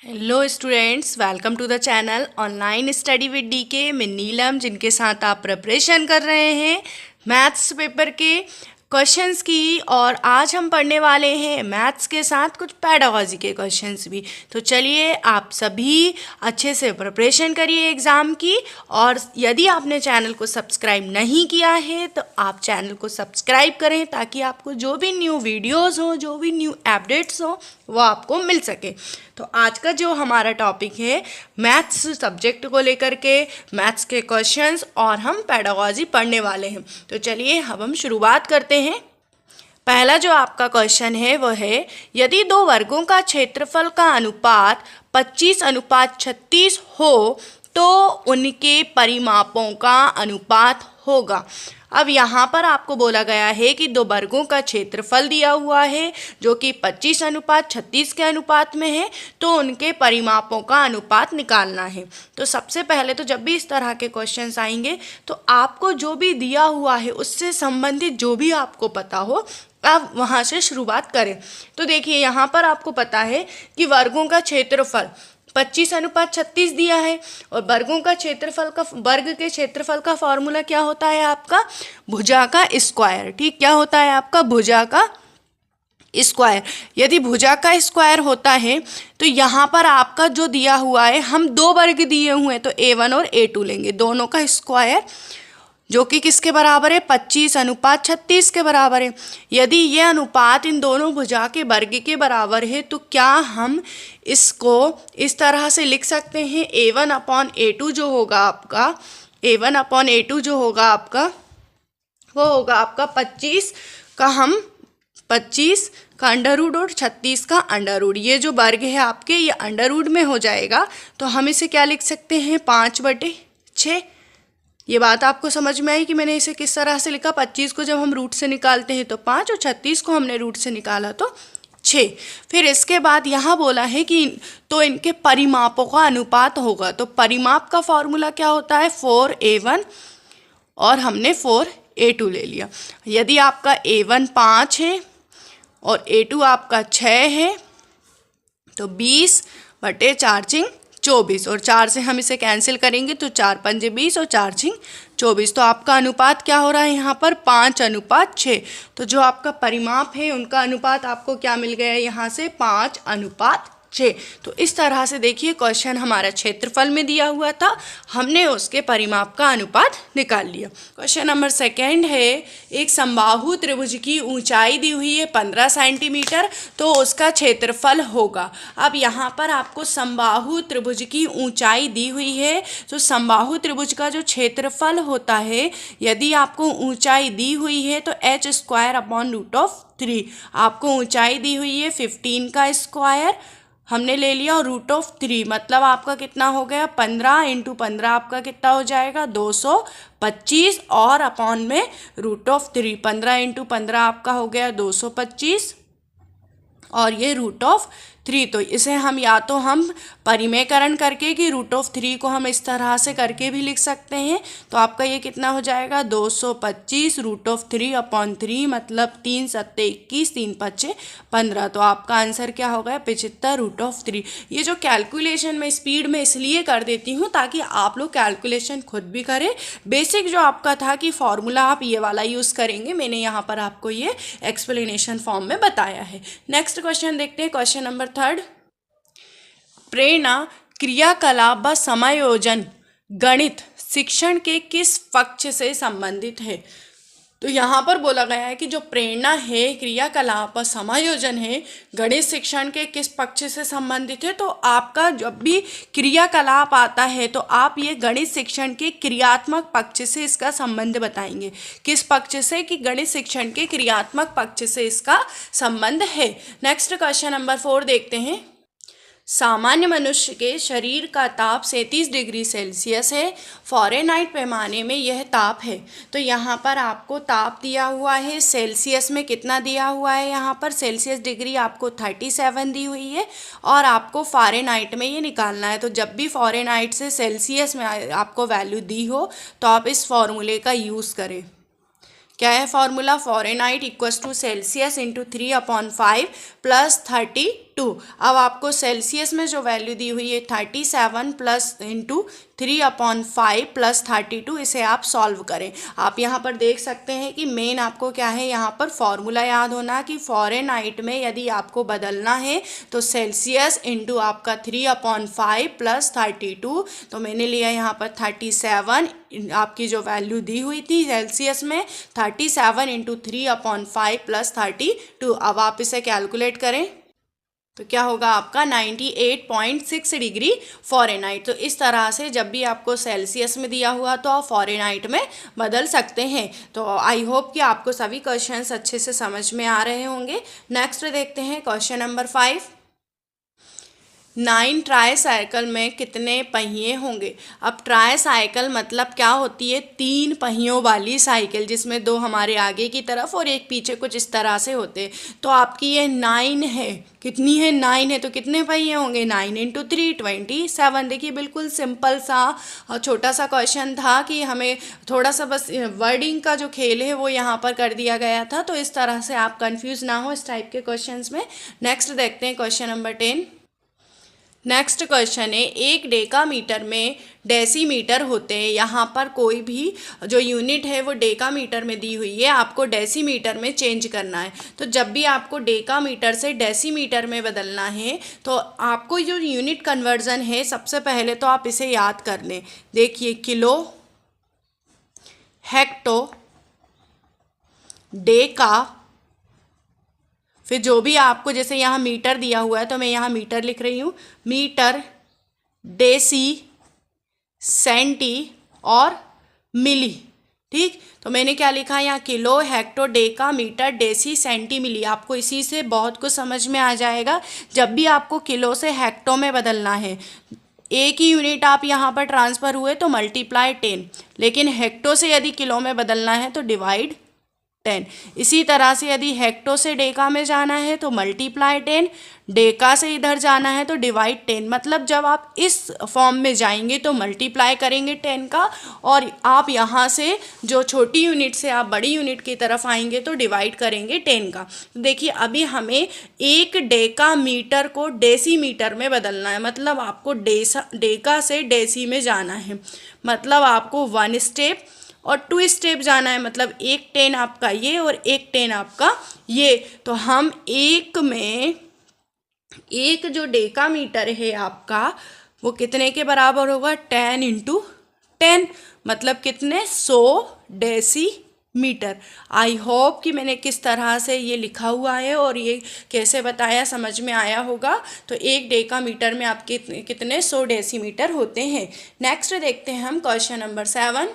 Hello students, welcome to the channel online study with DK. मैं नीलम, जिनके साथ आप प्रिपरेशन कर रहे हैं मैथ्स पेपर के क्वेश्चंस की। और आज हम पढ़ने वाले हैं मैथ्स के साथ कुछ पेडागॉजी के क्वेश्चंस भी। तो चलिए, आप सभी अच्छे से प्रिपरेशन करिए एग्ज़ाम की। और यदि आपने चैनल को सब्सक्राइब नहीं किया है तो आप चैनल को सब्सक्राइब करें, ताकि आपको जो भी न्यू वीडियोज़ हों, जो भी न्यू अपडेट्स हों, वो आपको मिल सके। तो आज का जो हमारा टॉपिक है मैथ्स सब्जेक्ट को लेकर के मैथ्स के क्वेश्चंस, और हम पेडागॉजी पढ़ने वाले हैं। तो चलिए अब हम शुरुआत करते हैं। पहला जो आपका क्वेश्चन है वो है, यदि दो वर्गों का क्षेत्रफल का अनुपात 25:36 हो तो उनके परिमापों का अनुपात होगा। अब यहाँ पर आपको बोला गया है कि दो वर्गों का क्षेत्रफल दिया हुआ है जो कि 25:36 के अनुपात में है, तो उनके परिमापों का अनुपात निकालना है। तो सबसे पहले तो जब भी इस तरह के क्वेश्चंस आएंगे तो आपको जो भी दिया हुआ है उससे संबंधित जो भी आपको पता हो, आप वहाँ से शुरुआत करें। तो देखिए, यहाँ पर आपको पता है कि वर्गों का क्षेत्रफल 25:36 दिया है, और वर्गों का क्षेत्रफल का वर्ग के क्षेत्रफल का फॉर्मूला क्या होता है आपका? भुजा का स्क्वायर। ठीक, क्या होता है आपका? भुजा का स्क्वायर। यदि भुजा का स्क्वायर होता है तो यहाँ पर आपका जो दिया हुआ है, हम दो वर्ग दिए हुए हैं तो A1 और A2 लेंगे, दोनों का स्क्वायर, जो कि किसके बराबर है? 25:36 के बराबर है। यदि ये अनुपात इन दोनों भुजा के वर्ग के बराबर है तो क्या हम इसको इस तरह से लिख सकते हैं? A1/A2 जो होगा आपका, A1/A2 जो होगा आपका, वो होगा आपका 25 का अंडर रूट और 36 का अंडर रूट। ये जो वर्ग है आपके, ये अंडर रूट में हो जाएगा, तो हम इसे क्या लिख सकते हैं? 5/6। ये बात आपको समझ में आई कि मैंने इसे किस तरह से लिखा? 25 को जब हम रूट से निकालते हैं तो 5, और 36 को हमने रूट से निकाला तो 6। फिर इसके बाद यहाँ बोला है कि तो इनके परिमापों का अनुपात होगा। तो परिमाप का फॉर्मूला क्या होता है? 4A1 और हमने 4A2 ले लिया। यदि आपका A1 5 है और A2 आपका 6 है तो 20/4 और 4 से हम इसे कैंसिल करेंगे तो 4×5 = 20 और 4×6 = 24। तो आपका अनुपात क्या हो रहा है यहाँ पर? 5:6। तो जो आपका परिमाप है उनका अनुपात आपको क्या मिल गया यहाँ से? 5:6। तो इस तरह से देखिए, क्वेश्चन हमारा क्षेत्रफल में दिया हुआ था, हमने उसके परिमाप का अनुपात निकाल लिया। क्वेश्चन नंबर 2 है, एक समबाहु त्रिभुज की ऊंचाई दी हुई है 15 सेंटीमीटर, तो उसका क्षेत्रफल होगा। अब यहाँ पर आपको समबाहु त्रिभुज की ऊंचाई दी हुई है, तो समबाहु त्रिभुज का जो क्षेत्रफल होता है, यदि आपको ऊंचाई दी हुई है तो h²/√3। आपको ऊंचाई दी हुई है 15 का स्क्वायर हमने ले लिया, और √3 मतलब आपका कितना हो गया? 15 × 15 आपका कितना हो जाएगा? 225, और अपॉन में √3। 15 × 15 आपका हो गया 225, और ये √3। तो इसे हम या तो हम परिमेयकरण करके कि √3 को हम इस तरह से करके भी लिख सकते हैं। तो आपका ये कितना हो जाएगा? 225 √3/3, मतलब 3 × 7 = 21, 3 × 5 = 15। तो आपका आंसर क्या हो गया? 75 √3। ये जो कैलकुलेशन मैं स्पीड में इसलिए कर देती हूँ ताकि आप लोग कैलकुलेशन खुद भी करें। बेसिक जो आपका था कि फॉर्मूला आप ये वाला यूज़ करेंगे, मैंने यहाँ पर आपको ये एक्सप्लेनेशन फॉर्म में बताया है। नेक्स्ट क्वेश्चन देखते हैं, क्वेश्चन नंबर 3। प्रेरणा, क्रियाकलाप व समायोजन गणित शिक्षण के किस पक्ष से संबंधित है? तो यहाँ पर बोला गया है कि जो प्रेरणा है, क्रियाकलाप व समायोजन है, गणित शिक्षण के किस पक्ष से संबंधित है? तो आपका जब भी क्रियाकलाप आता है तो आप ये गणित शिक्षण के क्रियात्मक पक्ष से इसका संबंध बताएंगे। किस पक्ष से? कि गणित शिक्षण के क्रियात्मक पक्ष से इसका संबंध है। नेक्स्ट क्वेश्चन नंबर 4 देखते हैं। सामान्य मनुष्य के शरीर का ताप 37 डिग्री सेल्सियस है, फ़ारेनहाइट पैमाने में यह ताप है। तो यहाँ पर आपको ताप दिया हुआ है, सेल्सियस में कितना दिया हुआ है? यहाँ पर सेल्सियस डिग्री आपको 37 दी हुई है, और आपको फ़ारेनहाइट में ये निकालना है। तो जब भी फ़ारेनहाइट से सेल्सियस में आपको वैल्यू दी हो तो आप इस फॉर्मूले का यूज़ करें। क्या है फॉर्मूला? Fahrenheit = Celsius × 3/5 + 30 2। अब आपको सेल्सियस में जो वैल्यू दी हुई है 37 प्लस इंटू 3/5 प्लस 32, इसे आप सॉल्व करें। आप यहाँ पर देख सकते हैं कि मेन आपको क्या है, यहाँ पर फॉर्मूला याद होना कि फ़ारेनहाइट में यदि आपको बदलना है तो सेल्सियस इंटू आपका 3/5 प्लस 32। तो मैंने लिया यहाँ पर 37, आपकी जो वैल्यू दी हुई थी सेल्सियस में 37 इंटू 3/5 प्लस 32। अब आप इसे कैलकुलेट करें तो क्या होगा आपका 98.6 डिग्री फ़ारेनहाइट। तो इस तरह से जब भी आपको सेल्सियस में दिया हुआ तो आप फ़ारेनहाइट में बदल सकते हैं। तो आई होप कि आपको सभी क्वेश्चंस अच्छे से समझ में आ रहे होंगे। नेक्स्ट देखते हैं क्वेश्चन नंबर 5। 9 ट्राईसाइकिल में कितने पहिए होंगे। अब ट्राईसाइकिल मतलब क्या होती है, 3 पहियों वाली साइकिल जिसमें 2 हमारे आगे की तरफ और एक पीछे कुछ इस तरह से होते हैं। तो आपकी ये 9 है, कितनी है 9 है, तो कितने पहिए होंगे 9 इंटू 3 27। देखिए बिल्कुल सिंपल सा और छोटा सा क्वेश्चन था कि हमें थोड़ा सा बस वर्डिंग का जो खेल है वो यहाँ पर कर दिया गया था। तो इस तरह से आप कंफ्यूज ना हो इस टाइप के क्वेश्चंस में। नेक्स्ट देखते हैं क्वेश्चन नंबर 10। नेक्स्ट क्वेश्चन है 1 डेकामीटर में डेसीमीटर होते हैं। यहाँ पर कोई भी जो यूनिट है वो डेकामीटर में दी हुई है, आपको डेसीमीटर में चेंज करना है। तो जब भी आपको डेकामीटर से डेसीमीटर में बदलना है तो आपको जो यूनिट कन्वर्जन है सबसे पहले तो आप इसे याद कर लें। देखिए किलो, हेक्टो, डेका, फिर जो भी आपको जैसे यहाँ मीटर दिया हुआ है तो मैं यहाँ मीटर लिख रही हूँ, मीटर, डेसी, सेंटी और मिली। ठीक, तो मैंने क्या लिखा है यहाँ, kilo, hecto, deca, metre, deci, centi, milli. आपको इसी से बहुत कुछ समझ में आ जाएगा। जब भी आपको किलो से हेक्टो में बदलना है, एक ही यूनिट आप यहाँ पर ट्रांसफ़र हुए तो मल्टीप्लाई 10, लेकिन हेक्टो से यदि किलो में बदलना है तो डिवाइड 10। इसी तरह से यदि हेक्टो से डेका में जाना है तो मल्टीप्लाई 10, डेका से इधर जाना है तो डिवाइड 10। मतलब जब आप इस फॉर्म में जाएंगे तो मल्टीप्लाई करेंगे 10 का, और आप यहाँ से जो छोटी यूनिट से आप बड़ी यूनिट की तरफ आएंगे तो डिवाइड करेंगे 10 का। देखिए अभी हमें 1 डेका मीटर को डेसीमीटर में बदलना है, मतलब आपको डेका से डेसी में जाना है। मतलब आपको 1 स्टेप और 2 स्टेप जाना है, मतलब एक 10 आपका ये और एक 10 आपका ये। तो हम एक जो डेकामीटर है आपका वो कितने के बराबर होगा, 10 इंटू 10, मतलब कितने 100 डेसीमीटर। आई होप कि मैंने किस तरह से ये लिखा हुआ है और ये कैसे बताया समझ में आया होगा। तो एक डेकामीटर में आपके कितने 100 डेसीमीटर होते हैं। नेक्स्ट देखते हैं हम क्वेश्चन नंबर 7।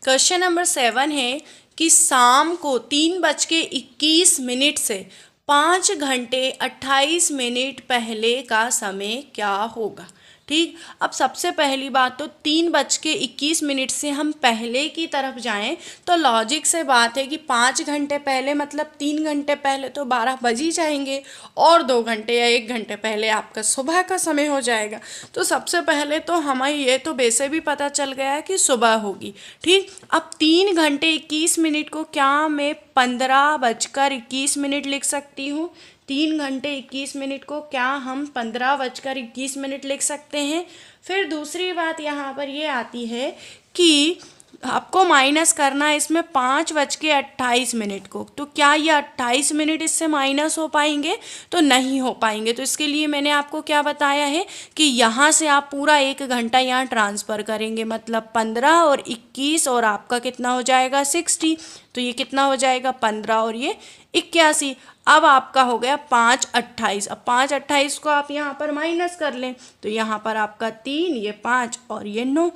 क्वेश्चन नंबर 7 है कि शाम को 3:21 से 5 घंटे 28 मिनट पहले का समय क्या होगा। ठीक, अब सबसे पहली बात तो 3:21 से हम पहले की तरफ जाएं तो लॉजिक से बात है कि 5 घंटे पहले मतलब 3 घंटे पहले तो 12 बज ही जाएंगे, और 2 घंटे या 1 घंटे पहले आपका सुबह का समय हो जाएगा। तो सबसे पहले तो हमें ये तो वैसे भी पता चल गया है कि सुबह होगी। ठीक, अब 3:21 को क्या मैं 15:21 लिख सकती हूँ। 3:21 को क्या हम 15:21 लिख सकते हैं। फिर दूसरी बात यहाँ पर ये आती है कि आपको माइनस करना है इसमें 5:28 को, तो क्या ये 28 मिनट इससे माइनस हो पाएंगे, तो नहीं हो पाएंगे। तो इसके लिए मैंने आपको क्या बताया है कि यहाँ से आप पूरा 1 घंटा यहाँ ट्रांसफ़र करेंगे, मतलब 15 और 21 और आपका कितना हो जाएगा 60। तो ये कितना हो जाएगा 15 और ये 81। अब आपका हो गया 5:28। अब 5:28 को आप यहाँ पर माइनस कर लें तो यहाँ पर आपका 3, ये 5 और ये 9,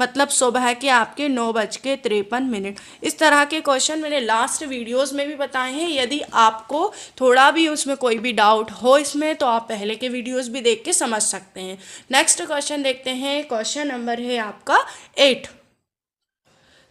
मतलब सुबह के आपके 9:53। इस तरह के क्वेश्चन मैंने लास्ट वीडियोस में भी बताए हैं। यदि आपको थोड़ा भी उसमें कोई भी डाउट हो इसमें तो आप पहले के वीडियोस भी देख के समझ सकते हैं। नेक्स्ट क्वेश्चन देखते हैं। क्वेश्चन नंबर है आपका 8।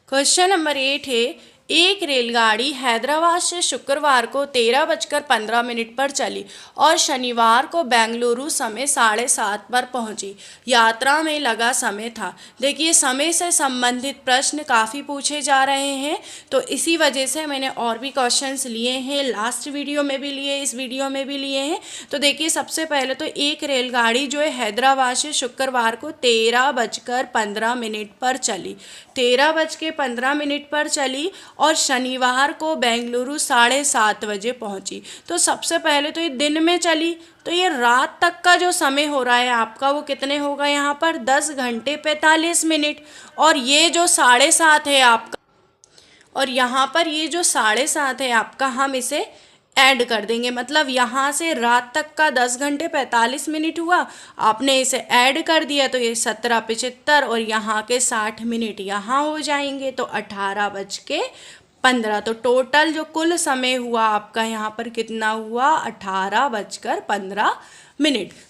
क्वेश्चन नंबर 8 है एक रेलगाड़ी हैदराबाद से शुक्रवार को 13:15 पर चली और शनिवार को बेंगलुरु समय 7:30 पर पहुंची। यात्रा में लगा समय था। देखिए, समय से संबंधित प्रश्न काफ़ी पूछे जा रहे हैं, तो इसी वजह से मैंने और भी क्वेश्चंस लिए हैं, लास्ट वीडियो में भी लिए, इस वीडियो में भी लिए हैं। तो देखिए, सबसे पहले तो एक रेलगाड़ी जो है हैदराबाद से शुक्रवार को 13:15 पर चली, 13:15 पर चली और शनिवार को बेंगलुरु 7:30 बजे पहुंची। तो सबसे पहले तो ये दिन में चली, तो ये रात तक का जो समय हो रहा है आपका वो कितने होगा यहाँ पर 10 घंटे 45 मिनट। और ये जो 7:30 है आपका, और यहाँ पर ये जो 7:30 है आपका, हम इसे ऐड कर देंगे, मतलब यहाँ से रात तक का 10 घंटे 45 मिनट हुआ, आपने इसे ऐड कर दिया तो ये 17:75 और यहाँ के 60 मिनट यहाँ हो जाएंगे, तो 18:15। तो टोटल जो कुल समय हुआ आपका यहाँ पर कितना हुआ, 18:15।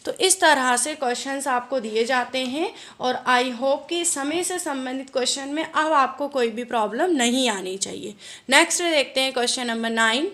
तो इस तरह से क्वेश्चंस आपको दिए जाते हैं और आई होप कि समय से संबंधित क्वेश्चन में अब आपको कोई भी प्रॉब्लम नहीं आनी चाहिए। नेक्स्ट देखते हैं क्वेश्चन नंबर 9।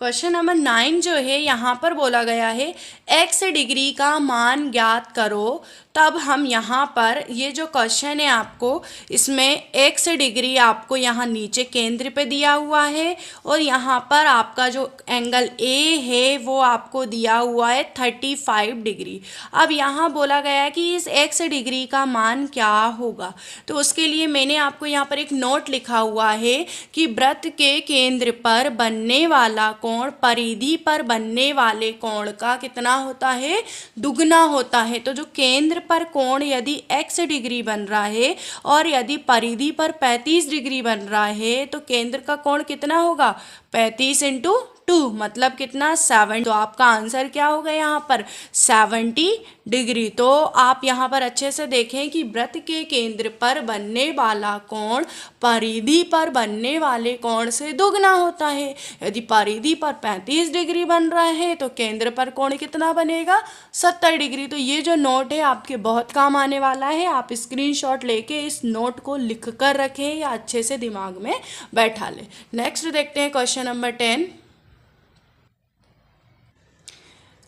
क्वेश्चन नंबर 9 जो है यहाँ पर बोला गया है x डिग्री का मान ज्ञात करो। तब हम यहाँ पर ये जो क्वेश्चन है आपको, इसमें x डिग्री आपको यहाँ नीचे केंद्र पे दिया हुआ है और यहाँ पर आपका जो एंगल A है वो आपको दिया हुआ है 35 डिग्री। अब यहाँ बोला गया है कि इस x डिग्री का मान क्या होगा, तो उसके लिए मैंने आपको यहाँ पर एक नोट लिखा हुआ है कि वृत्त के केंद्र पर बनने वाला कोण परिधि पर बनने वाले कोण का कितना होता है, दुगना होता है। तो जो केंद्र पर कोण यदि x डिग्री बन रहा है और यदि परिधि पर 35 डिग्री बन रहा है, तो केंद्र का कोण कितना होगा, 35 × 2 मतलब कितना, 7। तो आपका आंसर क्या होगा यहाँ पर 70 डिग्री। तो आप यहाँ पर अच्छे से देखें कि वृत्त के केंद्र पर बनने वाला कोण परिधि पर बनने वाले कोण से दुगना होता है। यदि परिधि पर 35 डिग्री बन रहा है तो केंद्र पर कोण कितना बनेगा, 70 डिग्री। तो ये जो नोट है आपके बहुत काम आने वाला है। आप स्क्रीनशॉट लेके इस नोट को लिख कर रखें या अच्छे से दिमाग में बैठा लें। नेक्स्ट देखते हैं क्वेश्चन नंबर 10।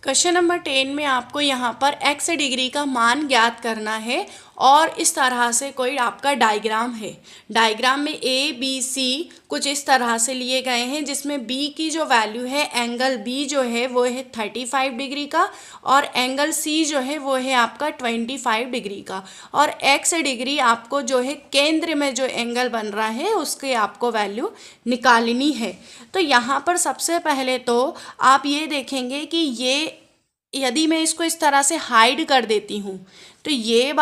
क्वेश्चन नंबर 10 में आपको यहाँ पर x डिग्री का मान ज्ञात करना है और इस तरह से कोई आपका डायग्राम है। डायग्राम में A B C कुछ इस तरह से लिए गए हैं, जिसमें B की जो वैल्यू है, एंगल B जो है वो है 35 डिग्री का और एंगल C जो है वो है आपका 25 डिग्री का। और x डिग्री आपको जो है केंद्र में जो एंगल बन रहा है उसकी आपको वैल्यू निकालनी है। तो यहाँ पर सबसे पहले तो आप ये देखेंगे कि ये यदि मैं इसको इस तरह से हाइड कर देती हूँ तो ये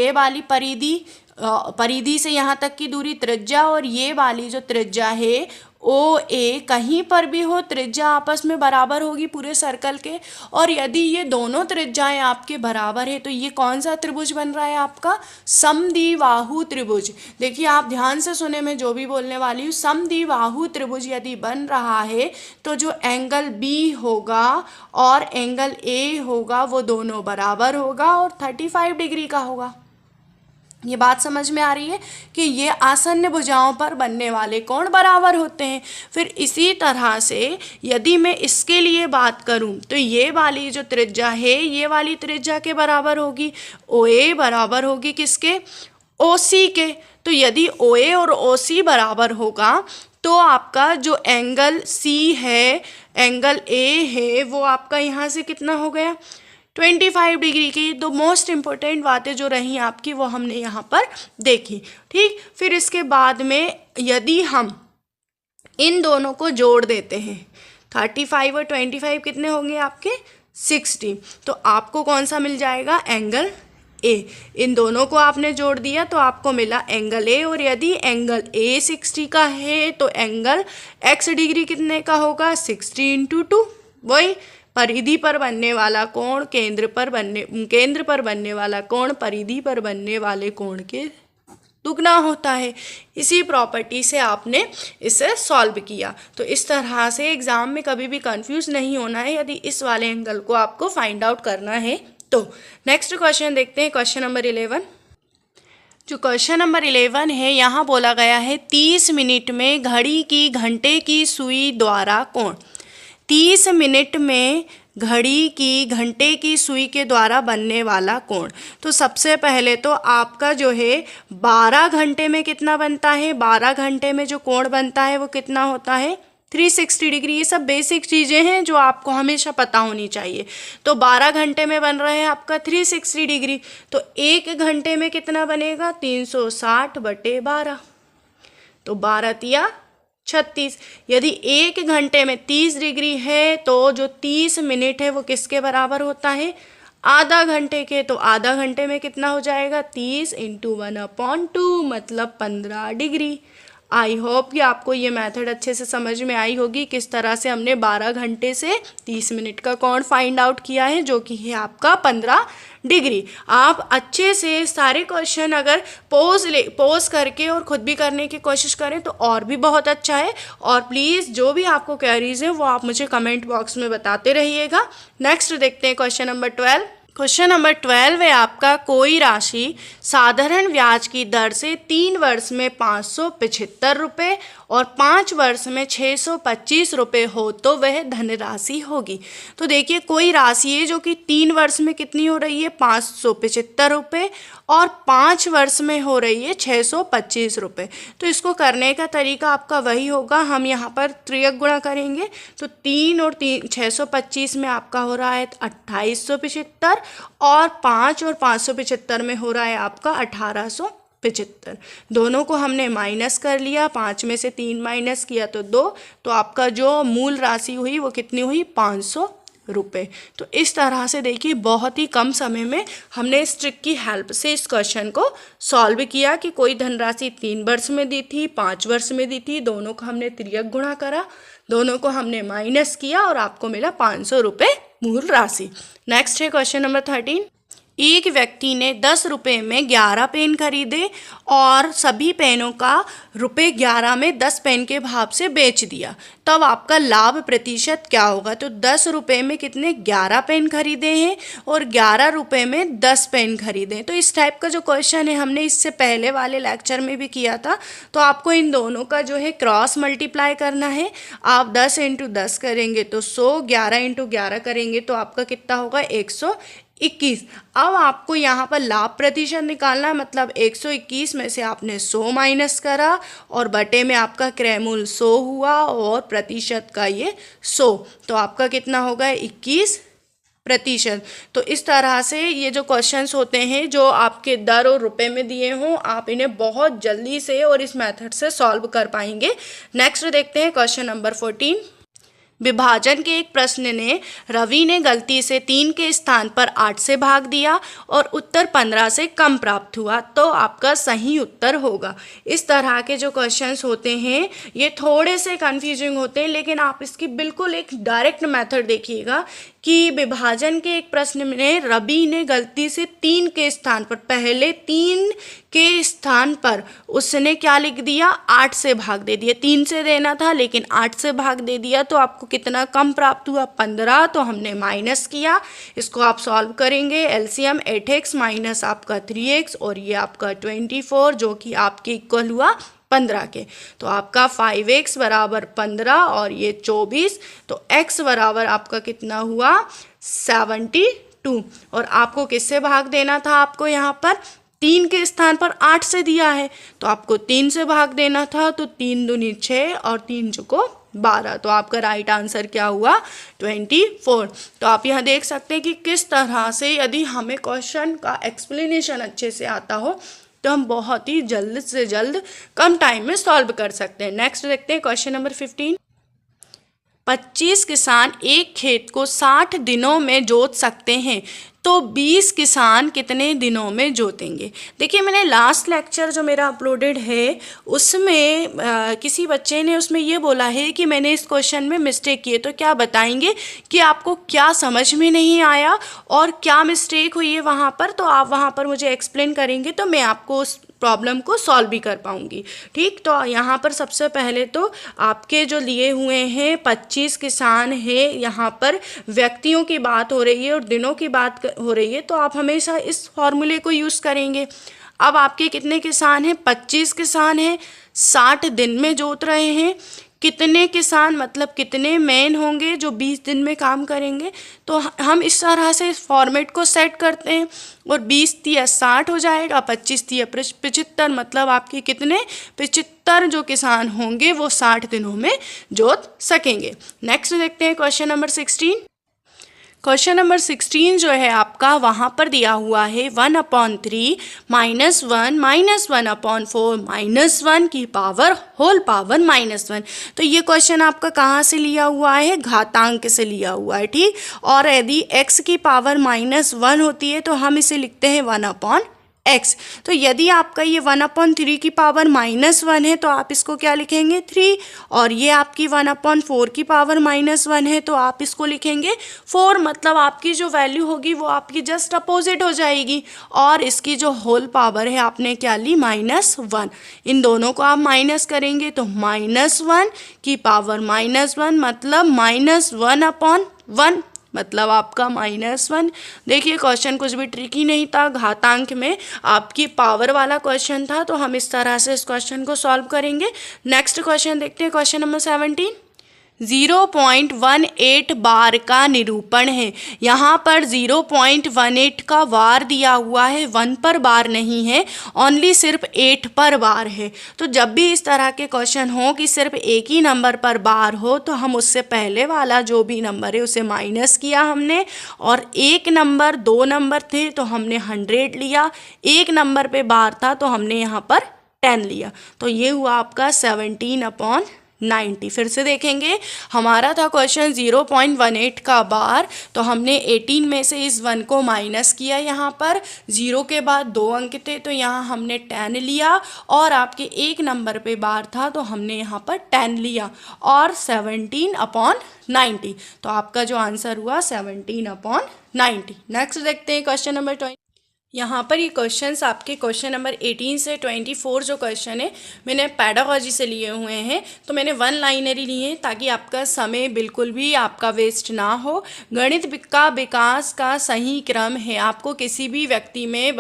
वाली परिधि से यहाँ तक की दूरी त्रिज्या और ये वाली जो त्रिज्या है OA कहीं पर भी हो, त्रिज्या आपस में बराबर होगी पूरे सर्कल के। और यदि ये दोनों त्रिज्याएं आपके बराबर है तो ये कौन सा त्रिभुज बन रहा है आपका, समद्विबाहु त्रिभुज। देखिए आप ध्यान से सुने, मैं जो भी बोलने वाली हूँ, समद्विबाहु त्रिभुज यदि बन रहा है तो जो एंगल B होगा और एंगल A होगा वो दोनों बराबर होगा और 35 डिग्री का होगा। ये बात समझ में आ रही है कि ये आसन्न भुजाओं पर बनने वाले कोण बराबर होते हैं। फिर इसी तरह से यदि मैं इसके लिए बात करूं तो ये वाली जो त्रिज्या है ये वाली त्रिज्या के बराबर होगी, OA बराबर होगी किसके, OC के। तो यदि OA और OC बराबर होगा तो आपका जो एंगल C है, एंगल A है, वो आपका यहाँ से कितना हो गया, 25 डिग्री की। तो मोस्ट इम्पोर्टेंट बातें जो रही आपकी वो हमने यहाँ पर देखी। ठीक, फिर इसके बाद में यदि हम इन दोनों को जोड़ देते हैं, 35 और 25 कितने होंगे आपके, 60। तो आपको कौन सा मिल जाएगा, एंगल A। इन दोनों को आपने जोड़ दिया तो आपको मिला एंगल A। और यदि एंगल A 60 का है तो एंगल x डिग्री कितने का होगा, 60 × 2। वही परिधि पर बनने वाला कोण केंद्र पर बनने वाला कोण परिधि पर बनने वाले कोण के दुगना होता है। इसी प्रॉपर्टी से आपने इसे सॉल्व किया। तो इस तरह से एग्जाम में कभी भी कंफ्यूज नहीं होना है यदि इस वाले एंगल को आपको फाइंड आउट करना है तो। नेक्स्ट क्वेश्चन देखते हैं, क्वेश्चन नंबर 11। जो क्वेश्चन नंबर 11 है, यहाँ बोला गया है 30 मिनट में घड़ी की घंटे की सुई द्वारा कोण। 30 मिनट में घड़ी की घंटे की सुई के द्वारा बनने वाला कोण। तो सबसे पहले तो आपका जो है 12 घंटे में कितना बनता है, 12 घंटे में जो कोण बनता है वो कितना होता है 360 डिग्री। ये सब बेसिक चीज़ें हैं जो आपको हमेशा पता होनी चाहिए। तो 12 घंटे में बन रहा है आपका 360 डिग्री, तो 1 घंटे में कितना बनेगा 360/12। तो 12 तिया 36। यदि 1 घंटे में 30 डिग्री है तो जो 30 मिनट है वो किसके बराबर होता है, आधा घंटे के। तो आधा घंटे में कितना हो जाएगा 30 × 1/2 मतलब 15 डिग्री। आई होप कि आपको ये मेथड अच्छे से समझ में आई होगी, किस तरह से हमने 12 घंटे से 30 मिनट का कोण फाइंड आउट किया है, जो कि है आपका 15 डिग्री। आप अच्छे से सारे क्वेश्चन अगर पोज करके और ख़ुद भी करने की कोशिश करें तो और भी बहुत अच्छा है। और प्लीज़ जो भी आपको क्वेरीज हैं वो आप मुझे कमेंट बॉक्स में बताते रहिएगा। नेक्स्ट देखते हैं क्वेश्चन नंबर 12। क्वेश्चन नंबर 12 है आपका, कोई राशि साधारण ब्याज की दर से 3 वर्ष में 575 रुपये और 5 वर्ष में 625 रुपये हो तो वह धनराशि होगी। तो देखिए कोई राशि है जो कि 3 वर्ष में कितनी हो रही है 575 रुपये और 5 वर्ष में हो रही है 625 रुपये। तो इसको करने का तरीका आपका वही होगा, हम यहाँ पर त्रियक गुणा करेंगे। तो 3 और 3 625 में आपका हो रहा है 2875 और 5 और 575 में हो रहा है आपका 1875। दोनों को हमने माइनस कर लिया, 5 में से 3 माइनस किया तो 2, तो आपका जो मूल राशि हुई वो कितनी हुई 500 रुपये। तो इस तरह से देखिए बहुत ही कम समय में हमने इस ट्रिक की हेल्प से इस क्वेश्चन को सॉल्व किया कि कोई धनराशि 3 वर्ष में दी थी, 5 वर्ष में दी थी, दोनों को हमने त्रियक गुणा करा, दोनों को हमने माइनस किया और आपको मिला 500 रुपये मूल राशि। नेक्स्ट है क्वेश्चन नंबर 13। एक व्यक्ति ने 10 रुपये में 11 पेन खरीदे और सभी पेनों का ₹11 में 10 पेन के भाव से बेच दिया, तब आपका लाभ प्रतिशत क्या होगा। तो 10 रुपये में कितने 11 पेन खरीदे हैं और 11 रुपये में 10 पेन खरीदे हैं। तो इस टाइप का जो क्वेश्चन है हमने इससे पहले वाले लेक्चर में भी किया था। तो आपको इन दोनों का जो है क्रॉस मल्टीप्लाई करना है। आप 10 × 10 करेंगे तो 100, 11 × 11 करेंगे तो आपका कितना होगा 121। अब आपको यहाँ पर लाभ प्रतिशत निकालना है, मतलब 121 में से आपने 100 माइनस करा और बटे में आपका क्रय मूल्य 100 हुआ और प्रतिशत का ये 100, तो आपका कितना होगा 21%। तो इस तरह से ये जो क्वेश्चंस होते हैं जो आपके दर और रुपए में दिए हों, आप इन्हें बहुत जल्दी से और इस मेथड से सॉल्व कर पाएंगे। नेक्स्ट देखते हैं क्वेश्चन नंबर 14। विभाजन के एक प्रश्न ने रवि ने गलती से 3 के स्थान पर 8 से भाग दिया और उत्तर 15 से कम प्राप्त हुआ, तो आपका सही उत्तर होगा। इस तरह के जो क्वेश्चंस होते हैं ये थोड़े से कंफ्यूजिंग होते हैं, लेकिन आप इसकी बिल्कुल एक डायरेक्ट मेथड देखिएगा कि विभाजन के एक प्रश्न में रवि ने गलती से 3 के स्थान पर, पहले 3 के स्थान पर उसने क्या लिख दिया 8 से भाग दे दिया। 3 से देना था लेकिन 8 से भाग दे दिया, तो आपको कितना कम प्राप्त हुआ 15, तो हमने माइनस किया। इसको आप सॉल्व करेंगे, एलसीएम 8x माइनस आपका 3x और ये आपका 24 जो कि आपके इक्वल हुआ 15 के। तो आपका 5x बराबर 15 और ये 24, तो x बराबर आपका कितना हुआ 72। और आपको किससे भाग देना था, आपको यहाँ पर 3 के स्थान पर 8 से दिया है तो आपको 3 से भाग देना था। तो 3 दूनी 6 और 3 चौको 12, तो आपका राइट आंसर क्या हुआ 24। तो आप यहाँ देख सकते हैं कि किस तरह से यदि हमें क्वेश्चन का एक्सप्लेनेशन अच्छे से आता हो तो हम बहुत ही जल्द से जल्द कम टाइम में सॉल्व कर सकते हैं। नेक्स्ट देखते हैं क्वेश्चन नंबर 15। 25 किसान एक खेत को 60 दिनों में जोत सकते हैं, तो 20 किसान कितने दिनों में जोतेंगे। देखिए मैंने लास्ट लेक्चर जो मेरा अपलोडेड है उसमें किसी बच्चे ने उसमें ये बोला है कि मैंने इस क्वेश्चन में मिस्टेक की है, तो क्या बताएंगे कि आपको क्या समझ में नहीं आया और क्या मिस्टेक हुई है वहाँ पर, तो आप वहाँ पर मुझे एक्सप्लेन करेंगे तो मैं आपको उस प्रॉब्लम को सॉल्व भी कर पाऊंगी। ठीक, तो यहाँ पर सबसे पहले तो आपके जो लिए हुए हैं 25 किसान है, यहाँ पर व्यक्तियों की बात हो रही है और दिनों की बात हो रही है, तो आप हमेशा इस फॉर्मूले को यूज़ करेंगे। अब आपके कितने किसान हैं? 25 किसान हैं, 60 दिन में जोत रहे हैं। कितने किसान मतलब कितने मैन होंगे जो 20 दिन में काम करेंगे? तो हम इस तरह से इस फॉर्मेट को सेट करते हैं और 20 तिया 60 हो जाएगा, 25 तिया 75, मतलब आपके कितने 75 जो किसान होंगे वो 60 दिनों में जोत सकेंगे। नेक्स्ट देखते हैं क्वेश्चन नंबर 16। क्वेश्चन नंबर 16 जो है आपका, वहाँ पर दिया हुआ है 1/3 -1 -1/4 -1 की पावर होल पावर -1। तो ये क्वेश्चन आपका कहाँ से लिया हुआ है? घातांक से लिया हुआ है, ठीक। और यदि x की पावर -1 होती है तो हम इसे लिखते हैं 1/x। तो यदि आपका ये 1/3 की पावर -1 है तो आप इसको क्या लिखेंगे? 3। और ये आपकी 1/4 की पावर -1 है तो आप इसको लिखेंगे 4। मतलब आपकी जो वैल्यू होगी वो आपकी जस्ट अपोजिट हो जाएगी। और इसकी जो होल पावर है आपने क्या ली? -1। इन दोनों को आप माइनस करेंगे तो -1 की पावर -1 मतलब -1/1, मतलब आपका -1। देखिए क्वेश्चन कुछ भी ट्रिकी नहीं था, घातांक में आपकी पावर वाला क्वेश्चन था, तो हम इस तरह से इस क्वेश्चन को सॉल्व करेंगे। नेक्स्ट क्वेश्चन देखते हैं, क्वेश्चन नंबर 17। 0.18 बार का निरूपण है। यहाँ पर 0.18 का वार दिया हुआ है, 1 पर बार नहीं है, ओनली सिर्फ 8 पर बार है। तो जब भी इस तरह के क्वेश्चन हो कि सिर्फ एक ही नंबर पर बार हो तो हम उससे पहले वाला जो भी नंबर है उसे माइनस किया हमने, और एक नंबर 2 नंबर थे तो हमने 100 लिया, एक नंबर पे बार था तो हमने यहाँ पर 10 लिया। तो ये हुआ आपका 17/90। फिर से देखेंगे, हमारा था क्वेश्चन 0.18 का बार, तो हमने 18 में से इस 1 को माइनस किया, यहाँ पर 0 के बाद 2 अंक थे तो यहाँ हमने 10 लिया, और आपके एक नंबर पे बार था तो हमने यहाँ पर 10 लिया, और 17/90। तो आपका जो आंसर हुआ 17/90। नेक्स्ट देखते हैं क्वेश्चन नंबर 20। यहाँ पर ये क्वेश्चंस आपके क्वेश्चन नंबर 18 से 24 जो क्वेश्चन है मैंने पैडागॉजी से लिए हुए हैं, तो मैंने 1 लाइनरी लिए हैं ताकि आपका समय बिल्कुल भी आपका वेस्ट ना हो। गणित का विकास का सही क्रम है। आपको किसी भी व्यक्ति में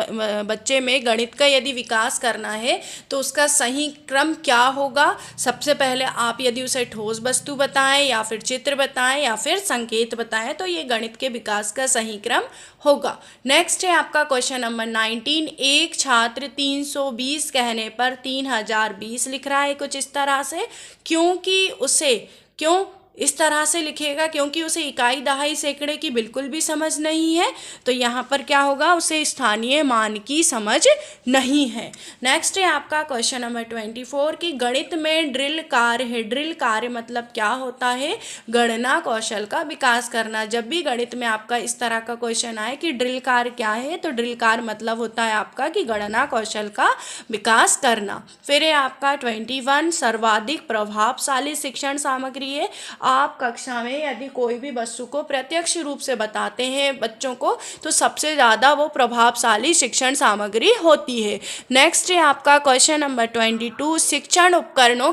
बच्चे में गणित का यदि विकास करना है तो उसका सही क्रम क्या होगा? सबसे पहले आप यदि उसे ठोस वस्तु बताएं या फिर चित्र बताएं या फिर संकेत बताएं तो ये गणित के विकास का सही क्रम होगा। नेक्स्ट है आपका क्वेश्चन नंबर 19। एक छात्र 320 कहने पर 3020 लिख रहा है कुछ इस तरह से, क्योंकि उसे क्यों इस तरह से लिखेगा? क्योंकि उसे इकाई दहाई सैकड़े की बिल्कुल भी समझ नहीं है, तो यहाँ पर क्या होगा? उसे स्थानीय मान की समझ नहीं है। नेक्स्ट है आपका क्वेश्चन नंबर 24 की गणित में ड्रिल कार्य है। ड्रिल कार्य मतलब क्या होता है? गणना कौशल का विकास करना। जब भी गणित में आपका इस तरह का क्वेश्चन आए कि ड्रिल कार्य क्या है, तो ड्रिल कार्य मतलब होता है आपका कि गणना कौशल का विकास करना। फिर है आपका 21 सर्वाधिक प्रभावशाली शिक्षण सामग्री है। आप कक्षा में यदि कोई भी वस्तु को प्रत्यक्ष रूप से बताते हैं बच्चों को तो सबसे ज़्यादा वो प्रभावशाली शिक्षण सामग्री होती है। नेक्स्ट है आपका क्वेश्चन नंबर 22। शिक्षण उपकरणों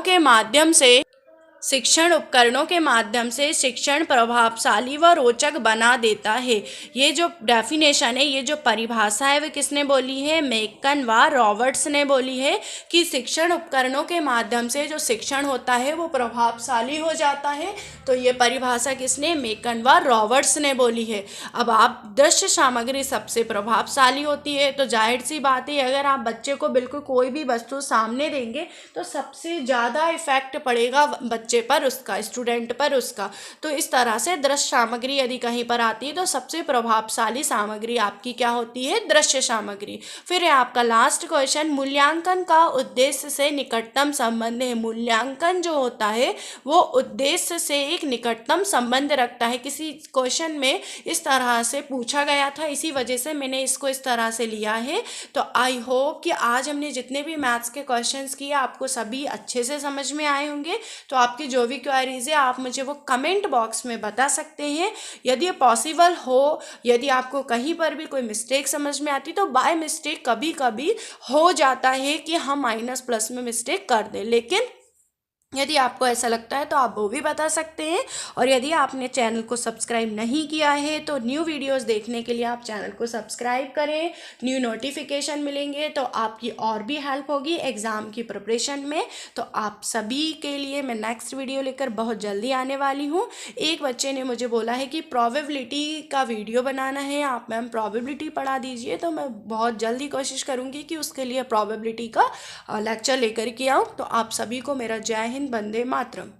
के माध्यम से शिक्षण प्रभावशाली व रोचक बना देता है। ये जो डेफिनेशन है, ये जो परिभाषा है, वो किसने बोली है? मेकन व रॉबर्ट्स ने बोली है कि शिक्षण उपकरणों के माध्यम से जो शिक्षण होता है वो प्रभावशाली हो जाता है। तो ये परिभाषा किसने? मेकन व रॉबर्ट्स ने बोली है। अब आप दृश्य सामग्री सबसे प्रभावशाली होती है, तो जाहिर सी बात है अगर आप बच्चे को बिल्कुल कोई भी वस्तु सामने देंगे तो सबसे ज़्यादा इफेक्ट पड़ेगा बच्चे पर, उसका स्टूडेंट पर उसका। तो इस तरह से दृश्य सामग्री यदि कहीं पर आती है तो सबसे प्रभावशाली सामग्री आपकी क्या होती है? दृश्य सामग्री। फिर है आपका लास्ट क्वेश्चन। मूल्यांकन का उद्देश्य से निकटतम संबंध है। मूल्यांकन जो होता है वो उद्देश्य से एक निकटतम संबंध रखता है। किसी क्वेश्चन में इस तरह से पूछा गया था, इसी वजह से मैंने इसको इस तरह से लिया है। तो आई होप कि आज हमने जितने भी मैथ्स के क्वेश्चंस किए आपको सभी अच्छे से समझ में आए होंगे। तो आपकी जो भी क्वेरीज है आप मुझे वो कमेंट बॉक्स में बता सकते हैं। यदि ये पॉसिबल हो, यदि आपको कहीं पर भी कोई मिस्टेक समझ में आती तो बाय मिस्टेक कभी कभी हो जाता है कि हम माइनस प्लस में मिस्टेक कर दें, लेकिन यदि आपको ऐसा लगता है तो आप वो भी बता सकते हैं। और यदि आपने चैनल को सब्सक्राइब नहीं किया है तो न्यू वीडियोस देखने के लिए आप चैनल को सब्सक्राइब करें, न्यू नोटिफिकेशन मिलेंगे तो आपकी और भी हेल्प होगी एग्ज़ाम की प्रिपरेशन में। तो आप सभी के लिए मैं नेक्स्ट वीडियो लेकर बहुत जल्दी आने वाली हूँ। एक बच्चे ने मुझे बोला है कि प्रोबेबिलिटी का वीडियो बनाना है, आप मैम प्रोबेबिलिटी पढ़ा दीजिए, तो मैं बहुत जल्दी कोशिश करूँगी कि उसके लिए प्रोबेबिलिटी का लेक्चर लेकर के आऊँ। तो आप सभी को मेरा जय हिंद, वंदे मातरम।